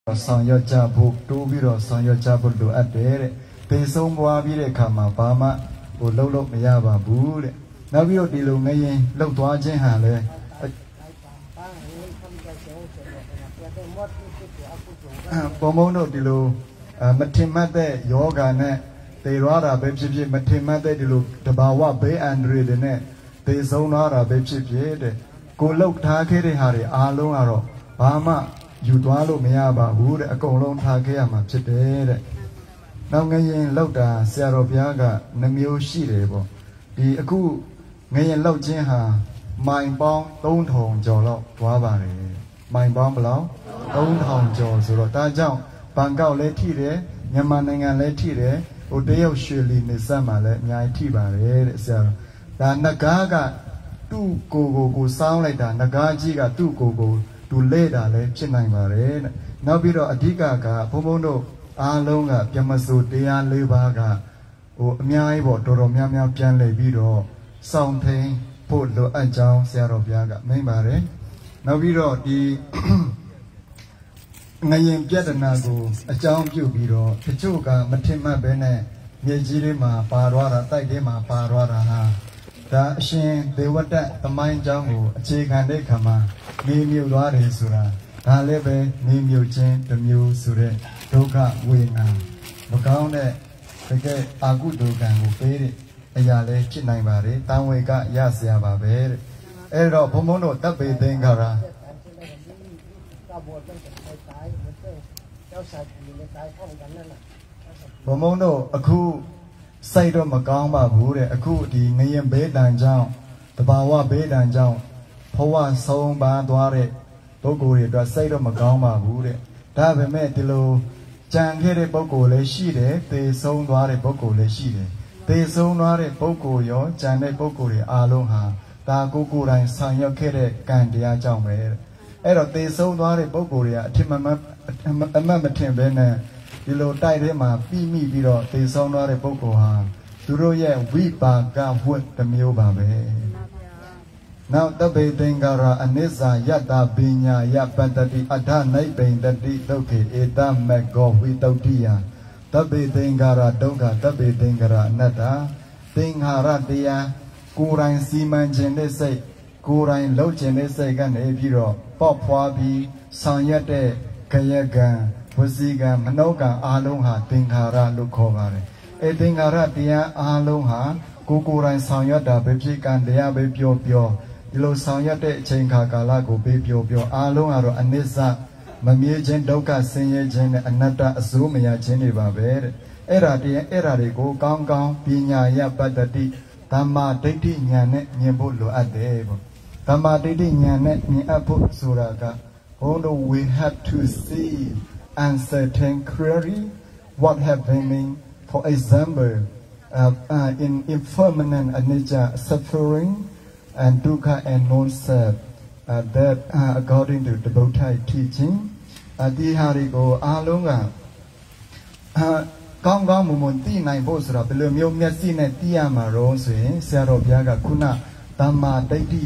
ဆောင်ရွက်ကြဖို့တိုးပြီးတော့ဆောင်ရွက်ကြဖို့လိုအပ်တယ်တဲ့သေဆုံးပွားပြီးတဲ့အခါမှာဘာမှလှုပ်လို့မရပါဘူးတဲ့နောက်ပြီးတော့ဒီလိုငရင်လှုပ်သွားခြင်းဟာလည်းဘုံဘုံတို့ဒီလိုမထင်မှတ်တဲ့ယောဂာနဲ့သေရတာပဲဖြစ်ဖြစ်မထင်မှတ်တဲ့ဒီလိုတဘာဝဘေးအန္တရာယ်တွေနဲ့သေဆုံးသွားတာပဲဖြစ်ဖြစ်တဲ့ကိုလှုပ်ထားခဲ့တဲ့ဟာတွေအားလုံးကတော့ဘာမှယူသွားလို့မရပါဘူးတဲ့အကုန်လုံးထားခဲ့ရမှာဖြစ်တယ်တဲ့နောက်ငရင်လောက်တာဆရာတော်ဘုရားကနှမျိုးရှိတယ်ပေါ့ဒီအခုငရင်လောက်ခြင်းဟာမိုင်ပေါင်း3000ကျော်လောက်သွားပါတယ်မိုင်ပေါင်းဘယ်လောက်3000ကျော်ဆိုတော့ဒါကြောင့်ဘန်ကောက်လည်းထိတယ်မြန်မာနိုင်ငံလည်းထိတယ်ဟိုတရုတ်ရွှေလီနေဆက်မှာလည်းအများကြီးထိပါတယ်တဲ့ဆရာတော်ဒါနဂါးကသူ့ကိုစောင်းလိုက်တာနဂါးကြီးကသူ့ကိုသူလဲတာလည်းဖြစ်နိုင်ပါတယ်တဲ့နောက်ပြီးတော့အဓိကကဘုံဘုံတို့အားလုံးကပြမစိုးတရား၄ပါးကအများကြီးပေါ့တော်တော်များများပြန်လည်ပြီးတော့စောင့်ထိန်ဖို့လိုအပ်ကြောင်းဆရာတော်ဘုရားကမိန့်ပါတယ်နောက်ပြီးတော့ဒီငရင်ပြဿနာကိုအကြောင်းပြုပြီးတော့တချို့ကမထင်မှတ်ဘဲနဲ့မြေကြီးတွေမှာပါသွားတာတိုက်တွေမှာပါသွားတာဟာဒါအရှင်ဒေဝတ္တသမိုင်းကြောင်းကိုအခြေခံတဲ့ခါမှာနေမြုပ်သွားတယ်ဆိုတာဒါလည်းပဲနေမြုပ်ခြင်းတစ်မျိုးဆိုတဲ့ဒုက္ခဝေဒနာမကောင်းတဲ့တကယ်အာဟုဒုက္ခကိုပေးတဲ့အရာလည်းဖြစ်နိုင်ပါတယ်တန်ဝေကရเสียပါပဲတဲ့အဲ့တော့ဘုံဘုံတို့တပ်ပေသင်္ခါရဘုံဘုံတို့အခုစိတ်တော့မကောင်းပါဘူးတဲ့အခုဒီငရင်ဘေးတန်ကြောင့်တဘာဝဘေးတန်ကြောင့်ဘဝဆုံးပါသွားတဲ့ပုဂ္ဂိုလ်တွေအတွက်စိတ်တော့မကောင်းပါဘူးတဲ့ဒါပေမဲ့ဒီလိုကြံခဲ့တဲ့ပုဂ္ဂိုလ်လည်းရှိတယ်သေဆုံးသွားတဲ့ပုဂ္ဂိုလ်လည်းရှိတယ်သေဆုံးသွားတဲ့ပုဂ္ဂိုလ်ရောကြံတဲ့ပုဂ္ဂိုလ်တွေအားလုံးဟာဒါကိုယ်တိုင်ဆောင်ရွက်ခဲ့တဲ့ကံတရားကြောင့်ပဲတဲ့အဲ့တော့သေဆုံးသွားတဲ့ပုဂ္ဂိုလ်တွေကအထင်မမထင်ပဲနဲ့ဒီလိုတိုက်ထဲမှာပြီးမိပြီးတော့သေဆုံးသွားတဲ့ပုဂ္ဂိုလ်ဟာသူတို့ရဲ့ဝိပါကဝတ်တစ်မျိုးပါပဲနောက်တပေသင်္ကာရအနိစ္စယတ္တပညာယပတ္တိအထနိဗ္ဗိန္တတိဒုက္ခေဧတမဂောဝိတုဒ္ဓိယတပေသင်္ကာရဒုက္ခတပေသင်္ကာရအနတ္တသင်္ခါရတရားကိုယ်တိုင်စီမံခြင်းတဲ့စိတ်ကိုယ်တိုင်လှုပ်ခြင်းတဲ့စိတ်ကနေပြီးတော့ပေါက်ဖွာပြီးဆောင်ရွက်တဲ့ခရကံဝစီကံမနောကံအားလုံးဟာသင်္ခါရလို့ခေါ်ပါတယ်အဲသင်္ခါရတရားအားလုံးဟာကိုယ်တိုင်ဆောင်ရွက်တာပဲဖြစ်ကံတရားပဲပြောဒီလိုဆောင်ရွက်တဲ့အချိန်ခါကာလကိုပဲပြောအားလုံးကတော့အနိစ္စမမြဲခြင်းဒုက္ခဆင်းရဲခြင်းနဲ့အနတ္တအစိုးမရခြင်းတွေပါပဲတဲ့အဲ့ဒါတွေကိုကောင်းကောင်းပညာယပတ္တိဓမ္မဒိဋ္ဌိဉာဏ်နဲ့မြင်ဖို့လိုအပ်တယ်ပေါ့ဓမ္မဒိဋ္ဌိဉာဏ်နဲ့မြင်အပ်ဖို့ဆိုတာကဘုန်းတော် we have to see and certain clearly what happening for example in impermanent anicca suffering and dukkha and non-self that according to the Buddha teaching ဒီဟာတွေကိုအားလုံးကကောင်းကောင်းမွန်သိနိုင်ဖို့ဆိုတော့ဘယ်လိုမျိုးမျက်စိနဲ့သိရမှာတော့ဆိုရင်ဆရာတော်ဘုရားကခုနဓမ္မာဒိဋ္ဌိ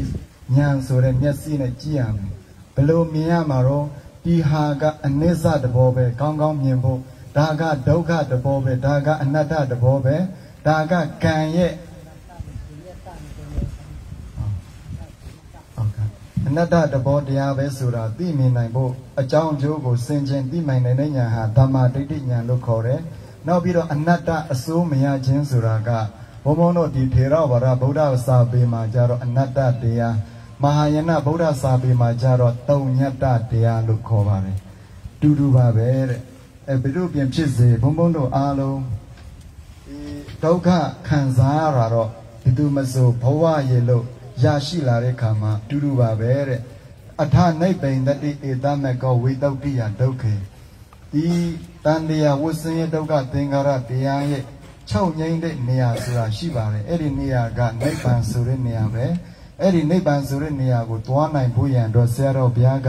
ဉာဏ်ဆိုတဲ့မျက်စိနဲ့ကြည့်ရမယ်ဘယ်လိုမြင်ရမှာတော့ဒီဟာကအနိစ္စတဘောပဲကောင်းကောင်းမြင်ဖို့ဒါကဒုက္ခတဘောပဲဒါကအနတ္တတဘောပဲဒါကကံရဲ့အနတ္တတဘောတရားပဲဆိုတာသိမြင်နိုင်ဖို့အကြောင်းအကျိုးကိုစင်ကြင်သိနိုင်တဲ့ဉာဏ်ဟာဓမ္မာဒိဋ္ဌိဉာဏ်လို့ခေါ်တယ်နောက်ပြီးတော့အနတ္တအစိုးမရခြင်းဆိုတာကဘုံဘုံတို့ဒီထေရဝါဒဗုဒ္ဓစာပေမှာကြတော့အနတ္တတရားမဟာယာနဗုဒ္ဓစာပေမှာကြတော့သုံးညတ္တတရားလို့ခေါ်ပါတယ်တူပါပဲတဲ့ဘယ်လိုပြင်ဖြစ်စေဘုံဘုံတို့အားလုံးဒီဒုက္ခခံစားရတာတော့ဒီသူမဆိုဘဝရေလို့ရရှိလာတဲ့ခါမှာတူပါပဲတဲ့အထနိဗ္ဗိန္တတိဧတမကောဝိတုဒ္ဓိယဒုက္ခေဒီတန်တရားဝဆင်းရဲဒုက္ခသင်္ခါရတရားရဲ့ချုပ်ငြိမ်းတဲ့နေရာဆိုတာရှိပါတယ်အဲ့ဒီနေရာကနိဗ္ဗာန်ဆိုတဲ့နေရာပဲအဲ့ဒီနိဗ္ဗာန်ဆိုတဲ့နေရာကိုတွားနိုင်ဖို့ရန်တော့ဆရာတော်ဘုရားက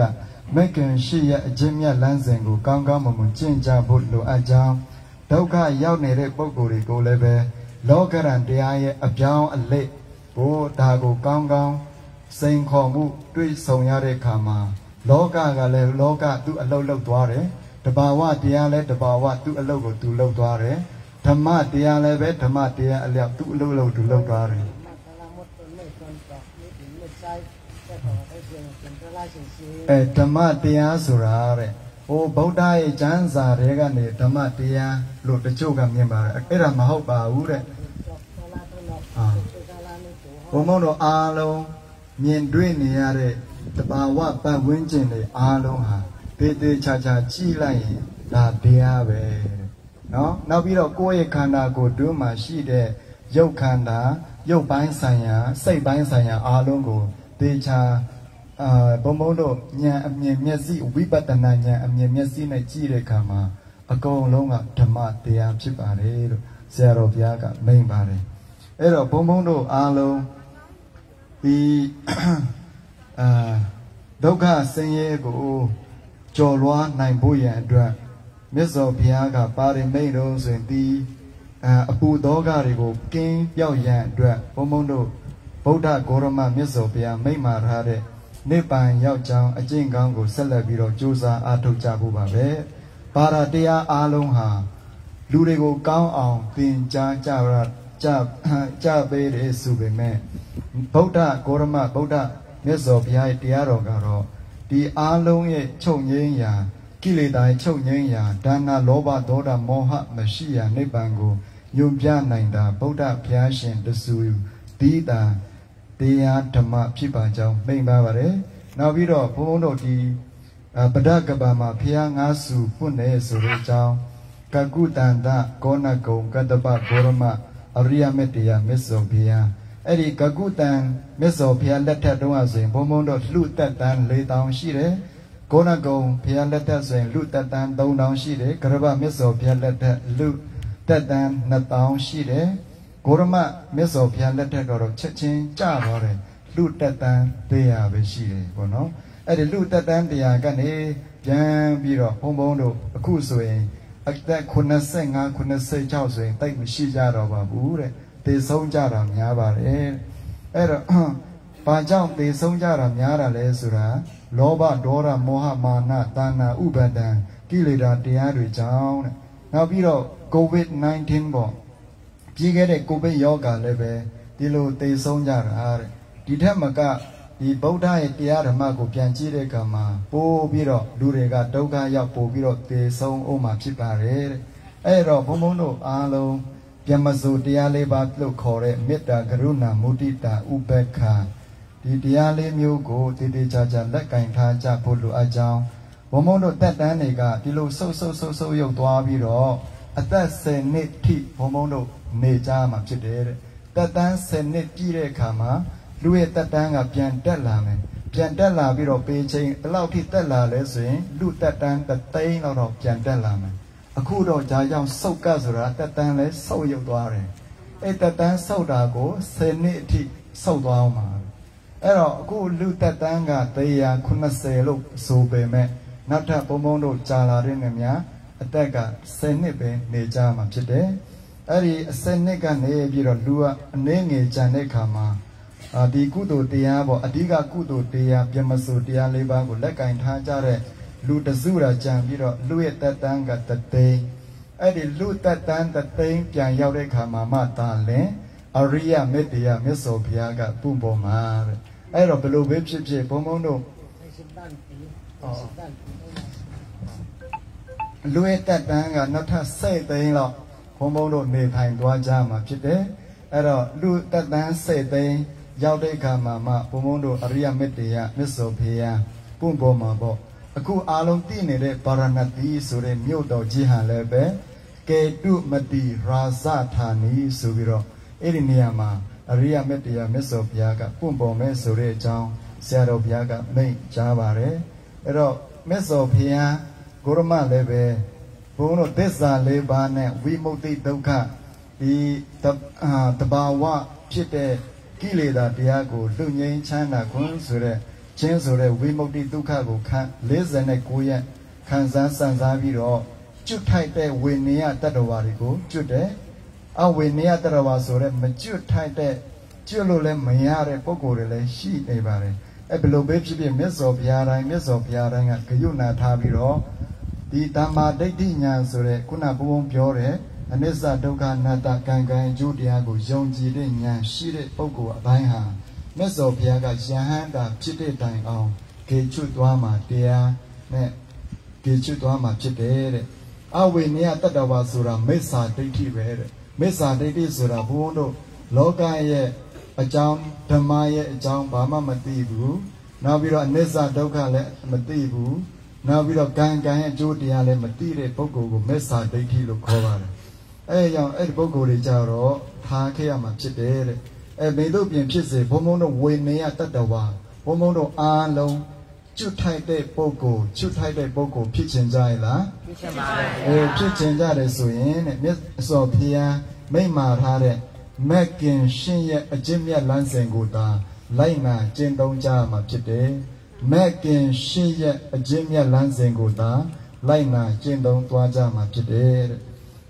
မက္ကင်ရှိရဲ့အကျင့်မြတ်လမ်းစဉ်ကိုကောင်းကောင်းမွန်ကျင့်ကြဖို့လိုအပ်ကြောင်းဒုက္ခရောက်နေတဲ့ပုဂ္ဂိုလ်တွေကိုလည်းပဲလောကရန်တရားရဲ့အပြောင်းအလဲကိုဒါကိုကောင်းကောင်းစိန်ခေါ်မှုတွေ့ဆုံရတဲ့အခါမှာလောကကလည်းလောကသူ့အလုပ်လုပ်သွားတယ် တဘာဝတရားလဲတဘာဝသူ့အလုပ်ကိုသူလုပ်သွားတယ်ဓမ္မတရားလည်းပဲဓမ္မတရားအလျောက်သူ့အလုပ်လုပ်သူလုပ်သွားတယ်ဓမ္မတရားဆိုတာတဲ့ဟိုဗုဒ္ဓရဲ့ကျမ်းစာတွေကနေဓမ္မတရားလို့တချို့ကမြင်ပါတယ်အဲ့ဒါမဟုတ်ပါဘူးတဲ့ဘုံဘုံတို့အားလုံးမြင်တွေ့နေရတဲ့တဘာဝပတ်ဝန်းကျင်တွေအားလုံးဟာတေးသေးချာချာကြည့်လိုက်ရင်ဒါတရားပဲနော်နောက်ပြီးတော့ကိုယ့်ရဲ့ခန္ဓာကိုယ်တွင်းမှာရှိတဲ့ရုပ်ခန္ဓာရုပ်ပိုင်းဆိုင်ရာစိတ်ပိုင်းဆိုင်ရာအားလုံးကိုတေချာဘုံဘုံတို့ဉာဏ်အမြင်မျက်စိဝိပဿနာဉာဏ်အမြင်မျက်စိနဲ့ကြည့်တဲ့အခါမှာအကုန်လုံးကဓမ္မတရားဖြစ်ပါတယ်လို့ဆရာတော်ဘုရားကမိန့်ပါတယ်အဲ့တော့ဘုံဘုံတို့အားလုံးဒီဒုက္ခဆင်းရဲကိုကျော်လွှားနိုင်ဖို့ရန်အတွက်မြတ်စွာဘုရားကပါရမီတော်ဆိုရင်ဒီအပူသောကတွေကိုကင်းပြောက်ရန်အတွက်ဘုံဘုံတို့ဗုဒ္ဓဂေါရမမြတ်စွာဘုရားမိန့်မာထားတဲ့နိဗ္ဗာန်ရောက်ကြောင်းအကျင့်ကောင်းကိုဆက်လက်ပြီးတော့ကြိုးစားအားထုတ်ကြဖို့ပါပဲပါရတရားအားလုံးဟာလူတွေကိုကောင်းအောင်သင်ကြားကြပေးတယ်ဆိုပေမဲ့ဗုဒ္ဓဂေါရမဗုဒ္ဓမြတ်စွာဘုရားရဲ့တရားတော်ကတော့ဒီအားလုံးရဲ့ချုပ်ငြိမ်းရာကိလေသာချုပ်ငြိမ်းရာဒါနလောဘဒေါသမောဟမရှိရာနိဗ္ဗာန်ကိုညွှန်ပြနိုင်တာဗုဒ္ဓဘုရားရှင်တဆူဒီတာတရားဓမ္မဖြစ်ပါကြောင်းမိန့်ပါပါတယ်နောက်ပြီးတော့ဘုန်းဘုန်းတို့ဒီပဒကဘာမှာဘုရားငါးစုဖွင့်နေဆိုတဲ့အကြောင်းကကုတန္တကောဏဂုံကတ္တပဂေါရမအရိယမေတ္တရာမြတ်စွာဘုရားအဲ့ဒီကကုတန်မြတ်စွာဘုရားလက်ထက်တုန်းကဆိုရင်ဘုန်းဘုန်းတို့လှသက်တန်း4000ရှိတယ်ကောဏဂုံဘုရားလက်ထက်ဆိုရင်လှသက်တန်း3000ရှိတယ်ကရဗမြတ်စွာဘုရားလက်ထက်လှသက်တန်း2000ရှိတယ်ဂေါရမမြတ်စွာဘုရားလက်ထက်ကတော့ချက်ချင်းကြသွားတယ်လှသက်တန်း100ပဲရှိတယ်ပေါ့နော်အဲ့ဒီလှသက်တန်း100ကနေပြန်ပြီးတော့ဘုန်းဘုန်းတို့အခုဆိုရင်အသက်85 86ဆိုရင်တိတ်မရှိကြတော့ပါဘူးတဲ့သေဆုံးကြတာများပါတယ်အဲ့တော့ဘာကြောင့်သေဆုံးကြတာများတာလဲဆိုတာလောဘဒေါသမောဟမာနတာဏဥပါဒံကိလေသာတရားတွေကြောင့်တဲ့နောက်ပြီးတော့ COVID-19 ပေါ့ပြီးခဲ့တဲ့ကိုဗစ်ရောဂါလည်းပဲဒီလိုသေဆုံးကြတာတဲ့ဒီထက်မကဒီဗုဒ္ဓရဲ့တရားဓမ္မကိုပြန်ကြည့်တဲ့အခါမှာပို့ပြီးတော့လူတွေကဒုက္ခရောက်ပို့ပြီးတော့သေဆုံးအောင်မှာဖြစ်ပါတယ်တဲ့အဲ့တော့ဘုံဘုံတို့အားလုံးပြမစိုးတရားလေးပါလို့ခေါ်တဲ့မေတ္တာကရုဏာမုဒိတာဥပေက္ခဒီတရားလေးမျိုးကိုတည်တည်ကြကြလက်ကင်ထားကြဖို့လိုအပ်ကြောင်းဘုံဘုံတို့တက်တန်းတွေကဒီလိုဆုပ်ရုပ်သွားပြီးတော့အသက်10နှစ်ထိဘုံဘုံတို့နေကြမှာဖြစ်တယ်တဲ့တက်တန်း10နှစ်ပြည့်တဲ့အခါမှာလူရဲ့တက်တန်းကပြန်တက်လာမယ်ပြန်တက်လာပြီးတော့ပေချိန်ဘယ်လောက်ထိတက်လာလဲဆိုရင်လူတက်တန်း3သိန်းလောက်တော့ပြန်တက်လာမယ်အခုတော့ဂျာကြောင့်စုပ်ကဆိုတာတက်တန်းလဲဆုပ်ရုပ်သွားတယ်အဲ့တက်တန်းဆုပ်တာကို10နှစ်အထိဆုပ်သွားအောင်ပါအဲ့တော့အခုလူတက်တန်းက180လို့ဆိုပေမဲ့နောက်ထပ်ဘုံဘုံတို့ကြာလာတဲ့နေများအသက်က10နှစ်ပဲနေကြမှာဖြစ်တယ်အဲ့ဒီ10နှစ်ကနေပြီးတော့လူကအနည်းငယ်ကြံတဲ့ခါမှာဒီကုသိုလ်တရားပေါ့အဓိကကုသိုလ်တရားပြမစိုးတရား၄ပါးကိုလက်ကင်ထားကြတဲ့လူတစုရာကြံပြီးတော့လူရဲ့တက်တန်းက3သိန်းအဲ့ဒီလူတက်တန်း3သိန်းပြန်ရောက်တဲ့ခါမှာမှသာလဲအရိယမေတ္တရာမြတ်စွာဘုရားကပုံပေါ်မှာတဲ့အဲ့တော့ဘယ်လိုပဲဖြစ်ဖြစ်ဘုံဘုံတို့လူရဲ့တက်တန်းကနောက်ထပ်7သိန်းလောက်ဘုံဘုံတို့နေထိုင်သွားကြမှာဖြစ်တယ်အဲ့တော့လူတက်တန်း7သိန်းရောက်တဲ့အခါမှာမှဘုံဘုံတို့အရိယမေတ္တရာမြတ်စွာဘုရားပုံပေါ်မှာပေါ့အခုအားလုံးသိနေတဲ့ဗာရာဏသီဆိုတဲ့မြို့တော်ကြီးဟာလည်းပဲကေတုမတိရာဇဌာနီဆိုပြီးတော့အဲ့ဒီနေရာမှာအရိယမေတ္တရာမြတ်စွာဘုရားကပုံပေါ်မဲ့ဆိုတဲ့အကြောင်းဆရာတော်ဘုရားကမိန့်ကြားပါတယ်အဲ့တော့မြတ်စွာဘုရားဂေါရမလည်းပဲဘုန်းတို့သစ္စာ၄ပါးနဲ့ဝိမု ക്തി ဒုက္ခဒီတဘာဝဖြစ်တဲ့ကိလေသာတရားကိုလွတ်ငြိမ်းချမ်းသာခွင့်ဆိုတဲ့ချင်းဆိုတဲ့ဝိမု ക്തി ဒုက္ခကို49ရက်ခံစားစံစားပြီးတော့ကျွတ်ထိုက်တဲ့ဝိနည်းတတ္တဝါတွေကိုကျွတ်တယ်အဝိနည်းတတ္တဝါဆိုတဲ့မကျွတ်ထိုက်တဲ့ကျွတ်လို့လည်းမရတဲ့ပုံကိုယ်တွေလည်းရှိနေပါတယ်အဲ့ဘယ်လိုပဲဖြစ်ဖြစ်မြတ်စွာဘုရားတိုင်းကဂယုဏထားပြီးတော့ ဒီတမ္မာဒိဋ္ဌိညာဆိုတဲ့ခုနဘုံပြောတဲ့အနိစ္စဒုက္ခအနတ္တကံကံအကျိုးတရားကိုယုံကြည်တဲ့ဉာဏ်ရှိတဲ့ပုဂ္ဂိုလ်အပိုင်းဟာမြတ်စွာဘုရားကယဟန္တာဖြစ်တဲ့တိုင်အောင်ကေချွတ်သွားမှာတရားနဲ့ကေချွတ်သွားမှာဖြစ်တယ်တဲ့အဝိနည်းတတ္တဝါဆိုတာမိစ္ဆာဒိဋ္ဌိပဲတဲ့မိစ္ဆာဒိဋ္ဌိဆိုတာဘုန်းတို့လောကရဲ့အကြောင်းဓမ္မရဲ့အကြောင်းဘာမှမသိဘူးနောက်ပြီးတော့အနိစ္စဒုက္ခလည်းမသိဘူးနောက်ပြီးတော့ကံရဲ့အကျိုးတရားလည်းမသိတဲ့ပုဂ္ဂိုလ်ကိုမိစ္ဆာဒိဋ္ဌိလို့ခေါ်ပါတယ်အဲကြောင့်အဲ့ဒီပုဂ္ဂိုလ်တွေကြတော့ထားခဲ့ရမှာဖြစ်တယ်တဲ့မိတို့ပြင်ဖြစ်စေဘုံဘုံတို့ဝိနည်းတတ္တဝါဘုံဘုံတို့အားလုံးကျွတ်ထိုက်တဲ့ပုဂ္ဂိုလ်ဖြစ်ချင်ကြရဲ့လားဖြစ်ချင်ပါတယ်ဖြစ်ချင်ကြတယ်ဆိုရင်တဲ့မြတ်စွာဘုရားမိန့်မာထားတဲ့မက်ကင်ရှင်ရဲ့အကျင့်မြတ်လမ်းစဉ်ကိုသာလိုက်နာကျင့်သုံးကြရမှာဖြစ်တယ်မက်ကင်ရှင်ရဲ့အကျင့်မြတ်လမ်းစဉ်ကိုသာလိုက်နာကျင့်သုံးသွားကြမှာဖြစ်တယ်တဲ့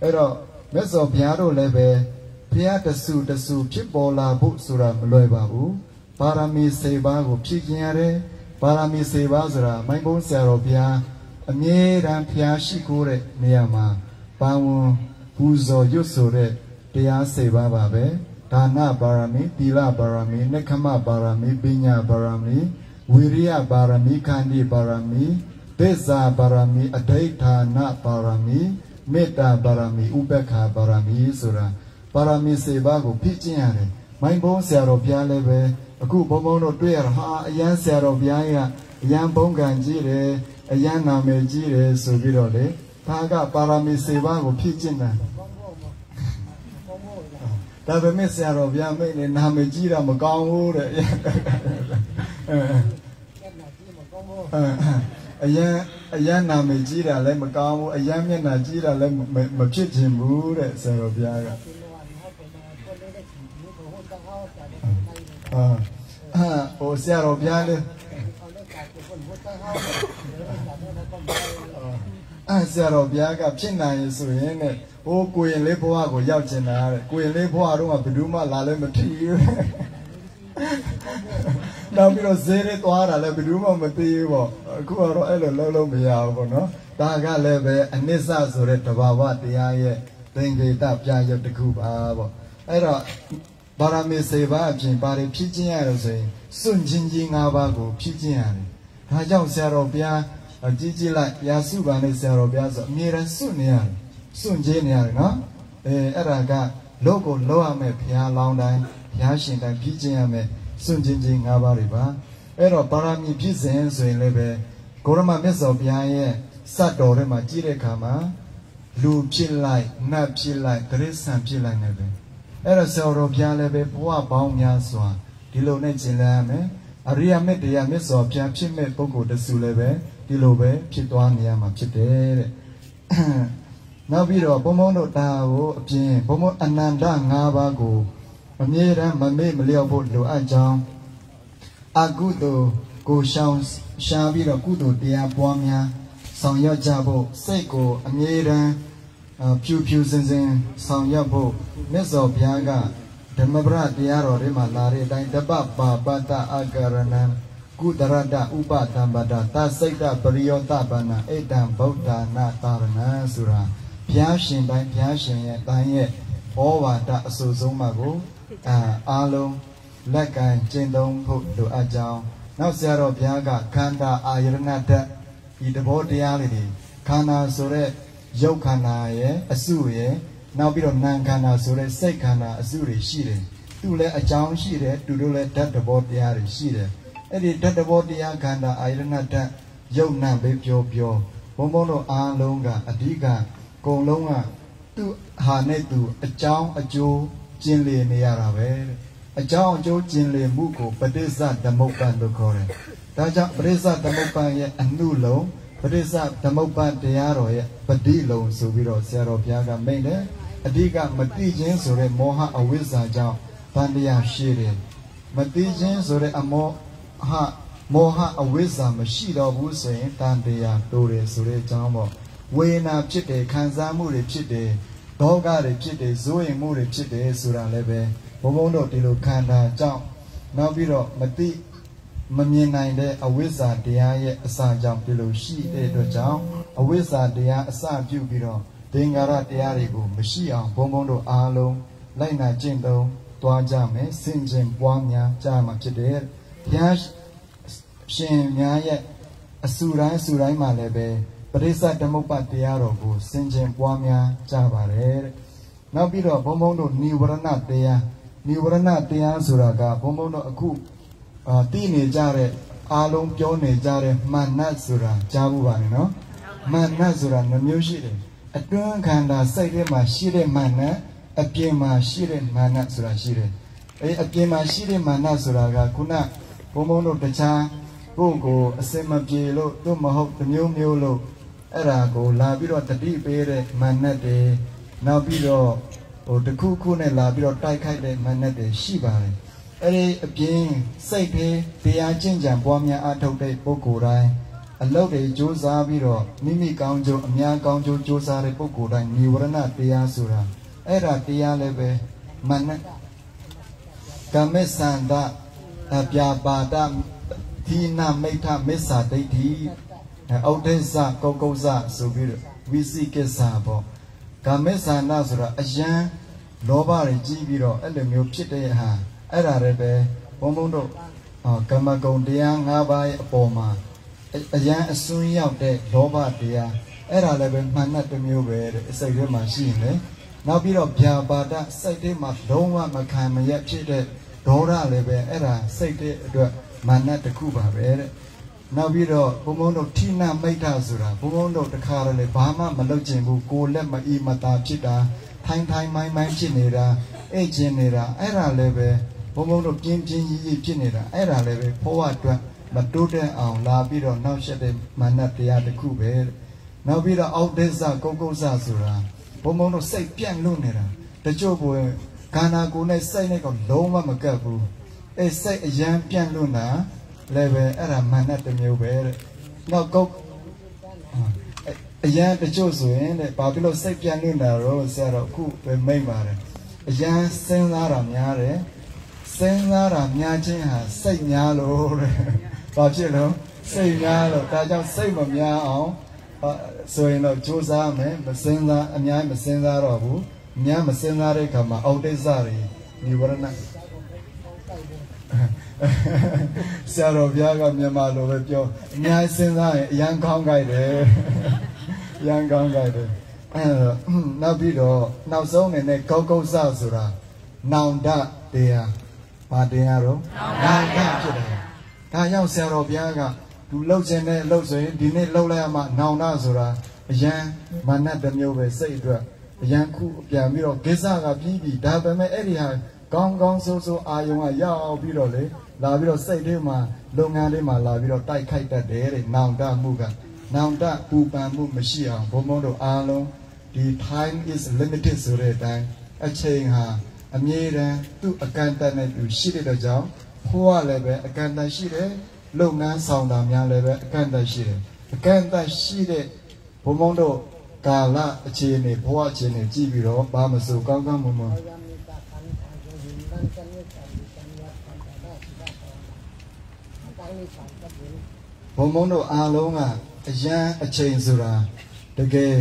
အဲ့တော့မြတ်စွာဘုရားတို့လည်းပဲဘုရားတဆူဖြစ်ပေါ်လာဖို့ဆိုတာမလွယ်ပါဘူးပါရမီ7ပါးကိုဖြည့်ကျင်ရတယ်ပါရမီ7ပါးဆိုတာမိုင်းဘုန်းဆရာတော်ဘုရားအမြဲတမ်းဘုရားရှိခိုးတဲ့နေရာမှာပါဝင်ပူဇော်ရွတ်ဆိုတဲ့တရား7ပါးပါပဲဒါနပါရမီသီလပါရမီနိက္ခမပါရမီပညာပါရမီဝိရိယပါရမီခန္တီပါရမီသစ္စာပါရမီအဋိဌာဏပါရမီမေတ္တာပါရမီဥပက္ခပါရမီဆိုတာပါရမီ7ပါးကိုဖြည့်ကျင့်ရတယ်မိုင်းဘုန်းဆရာတော်ဘုရားလည်းပဲအခုဘုံဘုံတို့တွေ့ရတာဟာအယံဆရာတော်ဘုရားကအယံဘုံကံကြီးတယ်အယံနာမည်ကြီးတယ်ဆိုပြီးတော့လေဒါကပါရမီ7ပါးကိုဖြည့်ကျင့်တာဒါပေမဲ့ဆရာတော်ဘုရားမိတ်နဲ့နာမည်ကြီးတာမကောင်းဘူးတဲ့အယံနာမည်ကြီးတာလည်းမကောင်းဘူးအယံမျက်နှာကြီးတာလည်းမဖြစ်ချင်ဘူးတဲ့ဆရာတော်ဘုရားကဟိုဆရာတော်ဘုရားလေဆရာတော်ဘုရားကဖြစ်နိုင်ရဆိုရင်တဲ့ဟိုကိုရင်လေးဘဝကိုရောက်ကျင်တာတဲ့ကိုရင်လေးဘဝတော့ဘယ်သူမှလာလည်းမထီဘူးနောက်ပြီးတော့ဈေးလေးသွားတာလည်းဘယ်သူမှမသိဘူးပေါ့အခုကတော့အဲ့လိုလုံးလုံးမရဘူးပေါ့နော်ဒါကလည်းပဲအနစ္စဆိုတဲ့တဘာဝတရားရဲ့သင်္ကေတပြရုပ်တစ်ခုပါပေါ့အဲ့တော့ပါရမီ7ပါးအပြင်ပါရဖြည့်ကျင့်ရလို့ဆိုရင်စွန့်ချင်းကြီး5ပါးကိုဖြည့်ကျင့်ရတယ်ဒါကြောင့်ဆရာတော်ဘုရားကြီးလိုက်ရာစုပါနဲ့ဆရာတော်ဘုရားဆိုအမြဲတမ်းစွန့်နေရတယ်စွန့်ချင်းနေရတယ်နော်အဲ့ဒါကလောကိုလောရမယ်ဘုရားလောင်းတိုင်းဘုရားရှင်တိုင်းဖြည့်ကျင့်ရမယ်စွန့်ချင်း5ပါးတွေပါအဲ့တော့ပါရမီပြည့်စင်ဆိုရင်လည်းပဲဂေါရမမြတ်စွာဘုရားရဲ့စတ်တော်ထဲမှာကြည့်တဲ့အခါမှာလူဖြစ်လိုက်နတ်ဖြစ်လိုက်တိရစ္ဆာန်ဖြစ်လိုက်နေပဲအဲ့တော့ဆရာတော်ဘုရားလည်းပဲဘဝပေါင်းများစွာဒီလိုနဲ့ကျင့်လည်ရမယ်အရိယမေတ္တရားမြတ်စွာဘုရားဖြစ်မဲ့ပုဂ္ဂိုလ်တစုလည်းပဲဒီလိုပဲဖြစ်သွားနေရမှာဖြစ်တယ်တဲ့နောက်ပြီးတော့ဘုံဘုံတို့ဒါကိုအပြင်ဘုံဘုံအနန္တ5ပါးကိုအမြဲတမ်းမမေ့မလျော့ဖို့လိုအပ်ကြောင်းအကုသိုလ်ကိုရှောင်ရှားပြီးတော့ကုသိုလ်တရားပွားများဆောင်ရွက်ကြဖို့စိတ်ကိုအမြဲတမ်းဖြူစင်ဆောင်ရွက်ဖို့မြတ်စွာဘုရားကဓမ္မပဒတရားတော်တွေမှာလာတဲ့အတိုင်းတပ္ပပါပတ္တအာကရဏံကုတရတဥပတံပတ္တသစိတ်တပရိယောတပဏဣတံဗုဒ္ဓနာတာရဏံဆိုတာဘုရားရှင်တိုင်းဘုရားရှင်ရဲ့တိုင်းရဲ့ဩဝါဒအဆိုဆုံးမှာကိုအားလုံးလက်ကင်ကျင့်သုံးဖို့လိုအပ်ကြောင်းနောက်ဆရာတော်ဘုရားကခန္ဓာအာယရဏဓာတ်ဒီသဘောတရားလေးတွေခန္ဓာဆိုတဲ့ရုပ်ခန္ဓာရဲ့အစုရဲ့နောက်ပြီးတော့နာမ်ခန္ဓာဆိုတဲ့စိတ်ခန္ဓာအစုတွေရှိတယ်သူလည်းအကြောင်းရှိတယ်သူတို့လည်းဓာတ်သဘောတရားတွေရှိတယ်အဲ့ဒီဓာတ်သဘောတရားခန္ဓာအာယရဏဓာတ်ရုပ်နာမ်ပဲပြောဘုံဘုံတို့အားလုံးကအဓိကကုံလုံးကသူ့ဟာနဲ့သူအကြောင်းအကျိုးကျင်လည်နေရတာပဲအကြောင်းအကျိုးကျင်လည်မှုကိုပဋိစ္စသမုပ္ပါဒ်လို့ခေါ်တယ်ဒါကြောင့်ပဋိစ္စသမုပ္ပါဒ်ရဲ့အနုလုံးပဋိစ္စသမုပ္ပါဒ်တရားတော်ရဲ့ပဋိလုံးဆိုပြီးတော့ဆရာတော်ဘုရားကမိန့်တယ်အဓိကမတိခြင်းဆိုတဲ့မောဟအဝိဇ္ဇာကြောင့်တန်တရားရှိတယ်မတိခြင်းဆိုတဲ့အမောဟအဝိဇ္ဇာမရှိတော့ဘူးဆိုရင်တန်တရားတိုးတယ်ဆိုတဲ့အကြောင်းပေါ့ဝေဒနာဖြစ်တယ်ခံစားမှုတွေဖြစ်တယ်ဒေါကတွေဖြစ်တယ်ဇိုးရင်မှုတွေဖြစ်တယ်ဆိုတာလည်းပဲဘုံဘုံတို့ဒီလိုခန္ဓာကြောင့်နောက်ပြီးတော့မတိ မမြင်နိုင်တဲ့အဝိဇ္ဇာတရားရဲ့အစာကြောင့်ဒီလိုရှိတဲ့အတွက်ကြောင့်အဝိဇ္ဇာတရားအစပြုပြီးတော့သင်္ကာရတရားတွေကိုမရှိအောင်ဘုံဘုံတို့အားလုံးလိုက်နာကျင့်သုံးသွားကြမယ်စင်ကြင်ပွားများကြမှာဖြစ်တယ်ဘုရားရှင်များရဲ့အစုတိုင်းမှာလည်းပဲပရိစ္ဆဓမ္မပတရားတော်ကိုစင်ကြင်ပွားများကြပါတယ်တဲ့နောက်ပြီးတော့ဘုံဘုံတို့နိဝရဏတရားဆိုတာကဘုံဘုံတို့အခုသိနေကြတဲ့အားလုံးပြောနေကြတဲ့မာနဆိုတာကြားဘူးပါနဲ့နော်မာနဆိုတာနှမျိုးရှိတယ်အတွင်းခန္ဓာစိတ်ထဲမှာရှိတဲ့မာနအပြင်မှာရှိတဲ့မာနဆိုတာရှိတယ်အပြင်မှာရှိတဲ့မာနဆိုတာကခုနဘုံဘုံတို့တခြားကိုယ်ကိုအစင်မပြေလို့သူမဟုတ်တစ်မျိုးမျိုးလို့အဲ့ဒါကိုလာပြီးတော့တတိပေးတဲ့မာနတွေနောက်ပြီးတော့တခုခုနဲ့လာပြီးတော့တိုက်ခိုက်တဲ့မာနတွေရှိပါတယ်အဲ့ဒီအပြင်စိတ်သေးတရားကျင့်ကြံပွားများအထုတ်တဲ့ပုဂ္ဂိုလ်တိုင်းအလုပ်တွေကြိုးစားပြီးတော့မိမိကောင်းကျိုးအများကောင်းကျိုးကြိုးစားတဲ့ပုဂ္ဂိုလ်တိုင်းနိဝရဏတရားဆိုတာအဲ့ဒါတရားလည်းပဲမာနကမေသန္တအပြာပါဒသီနာမိဋ္ဌမစ္ဆာဒိဋ္ဌိဩဒိစ္စကောကုဇဆိုပြီးတော့ဝိသိကိစ္စပေါ့ကာမေသန္တဆိုတာအယံလောဘတွေကြီးပြီးတော့အဲ့လိုမျိုးဖြစ်တဲ့ဟာအဲ့ဒါလည်းပဲဘုံဘုံတို့ကမ္မဂုဏ်တရား၅ပါးရဲ့အပေါ်မှာအယံအစွန်းရောက်တဲ့လောဘတရားအဲ့ဒါလည်းပဲမှန်တဲ့မျိုးပဲတဲ့စိတ်ထဲမှာရှိရင်လေနောက်ပြီးတော့ဗျာပါဒစိတ်ထဲမှာလုံးဝမခံမရဖြစ်တဲ့ဒေါသလည်းပဲအဲ့ဒါစိတ်ထဲအတွက်မာနတစ်ခုပါပဲတဲ့နောက်ပြီးတော့ဘုံဘုံတို့ဌိနမိဋ္ဌဆိုတာဘုံဘုံတို့တခါတည်းဘာမှမလုပ်ချင်ဘူးကိုယ်လက်မအီမတာဖြစ်တာထိုင်းမိုင်းဖြစ်နေတာအိတ်ကျင်နေတာအဲ့ဒါလည်းပဲဘုံဘုံတို့ပြင်းကြီးဖြစ်နေတာအဲ့ဒါလည်းပဲဘဝအတွက်မတိုးတက်အောင်လာပြီးတော့နောက်ဆက်တဲ့မာနတရားတစ်ခုပဲနောက်ပြီးတော့အောက်ဒိစ္စကုတ်ကုတ်ဆဆိုတာဘုံဘုံတို့စိတ်ပြန့်လွတ်နေတာတချို့ဘုံခန္ဓာကိုယ်နဲ့စိတ်နဲ့ကလုံးဝမကပ်ဘူးအဲ့စိတ်အယံပြန့်လွတ်တာလည်းပဲအဲ့ဒါမာနတစ်မျိုးပဲတဲ့နောက်ကုတ်အယံတချို့ဆိုရင်တဲ့ဘာဖြစ်လို့စိတ်ပြန့်လွတ်တာတော့ဆရာတော်အခုပဲမိတ်ပါတယ်အယံစဉ်းစားတာများတယ်စဉ်းစားတာများခြင်းဟာစိတ်များလို့တဲ့ဘာဖြစ်လို့စိတ်များလို့ဒါကြောင့်စိတ်မများအောင်ဆိုရင်တော့ကြိုးစားမယ်မစဉ်းစားအများမစဉ်းစားတော့ဘူးအများမစဉ်းစားတဲ့အခါမှာအောက်ဒိစ္စတွေနိဝရဏဆရာတော်ဘုရားကမြန်မာလိုပဲပြောအများစဉ်းစားရင်အရန်ကောင်းကြိုက်တယ်ရန်ကောင်းကြိုက်တယ်နောက်ပြီးတော့နောက်ဆုံးအနေနဲ့ကောက်ကုတ်ဆဆိုတာနောင်တတရားဘာတရားတော့နောင်တဖြစ်တယ်ဒါကြောင့်ဆရာတော်ဘုရားကသူလှုပ်ခြင်းနဲ့လှုပ်ဆိုရင်ဒီနေ့လှုပ်လိုက်ရမှနောင်တဆိုတာအရန်မာနတစ်မျိုးပဲစိတ်အတွက်အရန်ခုပြန်ပြီးတော့ကိစ္စကပြီးပြီဒါပေမဲ့အဲ့ဒီဟာကောင်းဆိုးအာယုံကရောက်ပြီးတော့လေလာပြီးတော့စိတ်ထဲမှာလုပ်ငန်းလေးမှာလာပြီးတော့တိုက်ခိုက်တတ်တယ်တဲ့နောင်တမှုကနောင်တပူပန်မှုမရှိအောင်ဘုံဘုံတို့အားလုံးဒီ time is limited ဆိုတဲ့အတိုင်းအချိန်ဟာအမြဲတမ်းသူ့အကန့်အသတ်နဲ့သူရှိတဲ့ကြောင့်ဘုရားလည်းပဲအကန့်အသတ်ရှိတယ်လုပ်ငန်းဆောင်တာများလည်းပဲအကန့်အသတ်ရှိတယ်အကန့်အသတ်ရှိတဲ့ဘုံဘုံတို့ကာလအခြေအနေဘဝအခြေအနေကြည့်ပြီးတော့ဘာမစိုးကောင်းကောင်းမွန်မွန်ဘုံဘုံတို့အားလုံးကအရန်အချိန်ဆိုတာတကယ်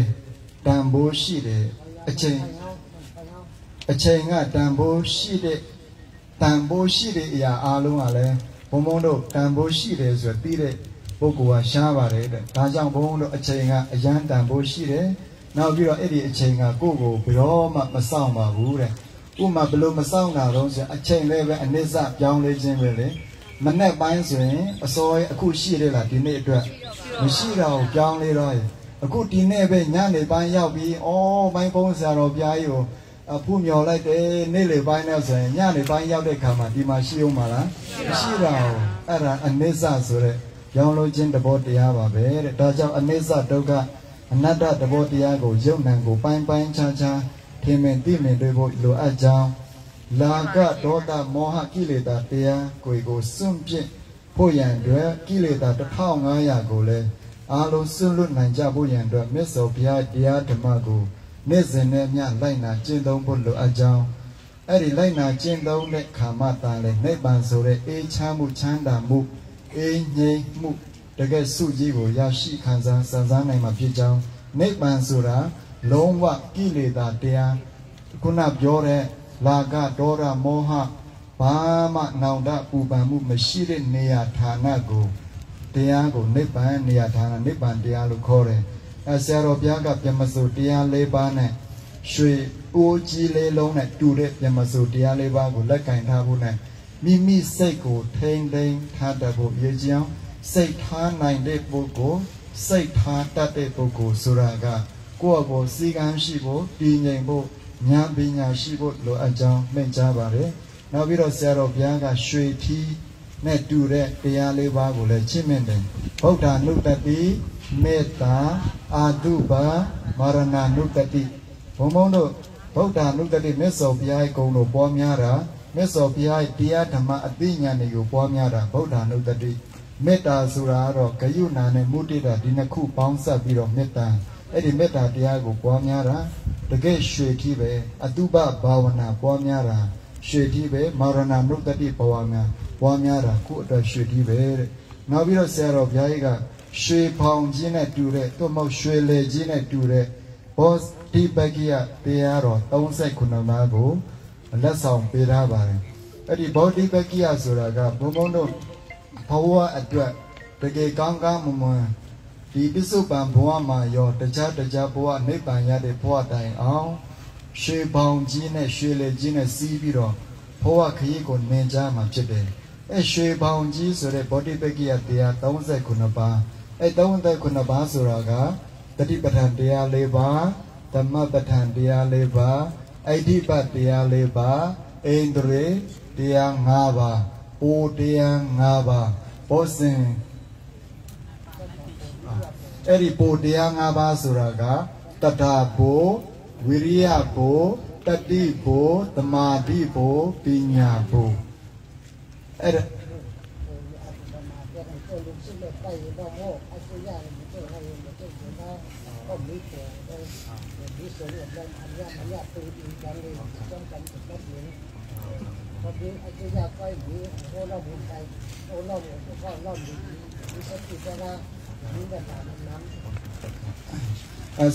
တန်ဖိုးရှိတယ်အချိန်ကတန်ဖိုးရှိတဲ့အရာအားလုံးကလည်းဘုံဘုံတို့တန်ဖိုးရှိတယ်ဆိုပြီးတဲ့ပုဂ္ဂိုလ်ကရှားပါတယ်တဲ့ဒါကြောင့်ဘုံဘုံတို့အချိန်ကအရန်တန်ဖိုးရှိတယ်နောက်ပြီးတော့အဲ့ဒီအချိန်ကကိုယ့်ကိုဘယ်တော့မှမဆောင်ပါဘူးတဲ့ဥမာဘလို့မဆောင်တာတော့ဆိုအချိန်လည်းပဲအနစ်စပြောင်းလဲခြင်းပဲလေမနဲ့ပိုင်းဆိုရင်အစောအခုရှိတယ်လားဒီနေ့အတွက်မရှိတော့ပြောင်းလဲတော့အခုဒီနေ့ပဲညနေပိုင်းရောက်ပြီးဘိုင်းကုန်းဆရာတော်ဘုရားကြီးကိုဖူးမြော်လိုက်တယ်နေ့လေပိုင်းနဲ့ဆိုရင်ညနေပိုင်းရောက်တဲ့ခါမှာဒီမှာရှိအောင်မလားမရှိတော့အဲ့ဒါအနစ်စဆိုတဲ့ပြောင်းလို့ခြင်းတဘောတရားပါပဲတဲ့ဒါကြောင့်အနစ်စဒုက္ခအနတ္တတဘောတရားကိုယုံနံကိုပိုင်းခြားထင်မြင်သိမြင်တွေ့ဖို့လိုအပ်ကြောင်းလာကဒေါသမောဟကိလေသာတရားကိုစွန့်ပစ်ဖို့ရန်အတွက်ကိလေသာ1500ကိုလည်းအားလုံးစွန့်လွတ်နိုင်ကြဖို့ရန်အတွက်မြတ်စွာဘုရားတရားဓမ္မကိုနေ့စဉ်နဲ့မျှလိုက်နာကျင့်သုံးဖို့လိုအပ်ကြောင်းအဲ့ဒီလိုက်နာကျင့်သုံးတဲ့ခါမှသာလေနိဗ္ဗာန်ဆိုတဲ့အေးချမ်းမှုချမ်းသာမှု အေးငြိမ်မှုတကယ်စုကြီးကိုရရှိခံစားစံစားနိုင်မှာဖြစ်ကြောင်းနိဗ္ဗာန်ဆိုတာလုံးဝကိလေသာတရားခုနပြောတဲ့လာကဒေါရမောဟဘာမှနောင်တပူပန်မှုမရှိတဲ့နေရာဌာနကိုတရားကိုနိဗ္ဗာန်နေရာဌာနနိဗ္ဗာန်တရားလို့ခေါ်တယ်ဆရာတော်ဘုရားကပြမစိုးတရား၄ပါးနဲ့ရွှေအိုးကြီးလေးလုံးနဲ့တူတဲ့ပြမစိုးတရား၄ပါးကိုလက်ကင်ထားဖို့နဲ့မိမိစိတ်ကိုထိန်ထိန်ထားတတ်ဖို့ရည်ကြည်အောင်စိတ်ထားနိုင်တဲ့ပုဂ္ဂိုလ်စိတ်ထားတတ်တဲ့ပုဂ္ဂိုလ်ဆိုတာကကိုယ့်အကိုစီကံရှိဖို့တည်ငြိမ်ဖို့ဉာဏ်ပညာရှိဖို့လိုအပ်ကြောင်းမိန့်ကြားပါတယ်နောက်ပြီးတော့ဆရာတော်ဘုရားကရွှေထီးနဲ့တူတဲ့တရား၄ပါးကိုလည်းချစ်မြတ်တယ်ဗုဒ္ဓနုတ္တိမေတ္တာအာတုပမာရဏနုတ္တိဘုံဘုံတို့ဗုဒ္ဓနုတ္တိမြတ်စွာဘုရားရဲ့ဂုဏ်တော်ပွားများတာမြတ်စွာဘုရားရဲ့တရားဓမ္မအသိဉာဏ်တွေကိုပွားများတာဗုဒ္ဓနုတ္တိမေတ္တာဆိုတာကတော့ဂယုဏနဲ့မုဒိတာဒီနှစ်ခုပေါင်းစပ်ပြီးတော့မေတ္တာအဲ့ဒီမေတ္တာတရားကိုပွားများတာတကယ်ရွှေထီးပဲအတုပဘာဝနာပွားများတာရွှေထီးပဲမာရဏနုတ္တိဘဝများပွားများတာခုအတွက်ရွှေထီးပဲတဲ့နောက်ပြီးတော့ဆရာတော်ဘုရားကြီးကရွှေဖောင်ကြီးနဲ့တူတဲ့သို့မဟုတ်ရွှေလေကြီးနဲ့တူတဲ့ဘောတိပကိယတရားတော်39ပါးကိုလက်ဆောင်ပေးထားပါတယ်အဲ့ဒီဘောတိပကိယဆိုတာကဘုံဘုံတို့ဘဝအတွက်တကယ်ကောင်းကောင်းမွန်မွန်ဒီပစ္စုပန်ဘဝမှာရောတခြားဘဝနိဗ္ဗာန်ရတဲ့ဘဝတိုင်အောင်ရွှေဖောင်ကြီးနဲ့ရွှေလေကြီးနဲ့စီးပြီးတော့ဘဝခရီးကိုနင်ကြားမှာဖြစ်တယ်အဲရွှေဖောင်ကြီးဆိုတဲ့ဘောတိပကိယတရား39ပါးအဲ39ပါးဆိုတာကတတိပဋ္ဌာန်တရား၄ပါးသမပဋ္ဌာန်တရား၄ပါးအိဋ္ဌိပတ်တရား၄ပါးအိန္ဒြေတရား၅ပါးအိုတရား၅ပါးဘောဇင်အဲ့ဒီပိုတရား၅ပါးဆိုတာကတတ္ထာဘိုဝိရိယဘိုတတိဘိုသမာဓိဘိုပညာဘိုအဲ့ဒါ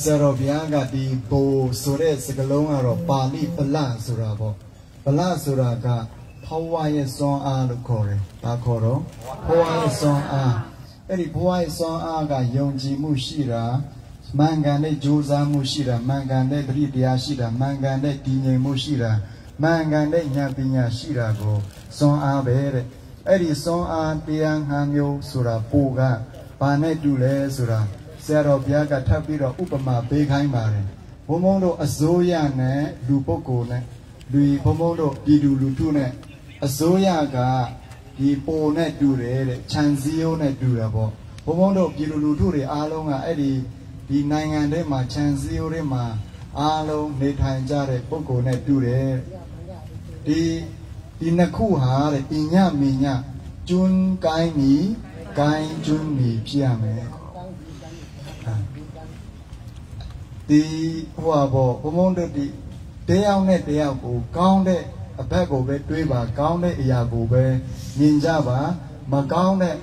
ဆရာတော်ဘုရားကဒီဘိုဆိုတဲ့စကားလုံးကတော့ပါဠိပလဆိုတာပေါ့ပလဆိုတာကဘဝရဲ့စွမ်းအားလို့ခေါ်တယ်။ဒါခေါ်တော့ဘဝရဲ့စွမ်းအားအဲ့ဒီဘဝရဲ့စွမ်းအားကယုံကြည်မှုရှိတာမှန်ကန်တဲ့ကြိုးစားမှုရှိတာမှန်ကန်တဲ့သတိတရားရှိတာမှန်ကန်တဲ့တည်ငြိမ်မှုရှိတာမှန်ကန်တဲ့ဉာဏ်ပညာရှိတာကိုစွမ်းအားပဲတဲ့အဲ့ဒီစွမ်းအားတရား၅မျိုးဆိုတာပိုကဘာနဲ့တူလဲဆိုတာဆရာတော်ဘုရားကထပ်ပြီးတော့ဥပမာပေးခိုင်းပါတယ်ဘုံဘုံတို့အစိုးရနဲ့လူပုဂ္ဂိုလ်နဲ့လူဘုံဘုံတို့ပြည်သူလူထုနဲ့အစိုးရကဒီပိုနဲ့တူတယ်တဲ့ခြံစည်းရိုးနဲ့တူတယ်ပေါ့ဘုံဘုံတို့ပြည်သူလူထုတွေအားလုံးကအဲ့ဒီနိုင်ငံထဲမှာခြံစည်းရိုးတွေမှာအားလုံးနေထိုင်ကြတဲ့ပုဂ္ဂိုလ်နဲ့တူတယ်ဒီနှစ်ခုဟာတဲ့ပညာမညကျွန်းကိုင်းမီကိုင်းကျွန်းမီဖြစ်ရမယ်ဒီဟိုဘောဘုံဘုံတို့ဒီတရားနဲ့တရားကိုကောင်းတဲ့အဘက်ကိုပဲတွေးပါကောင်းတဲ့အရာကိုပဲမြင်ကြပါမကောင်းတဲ့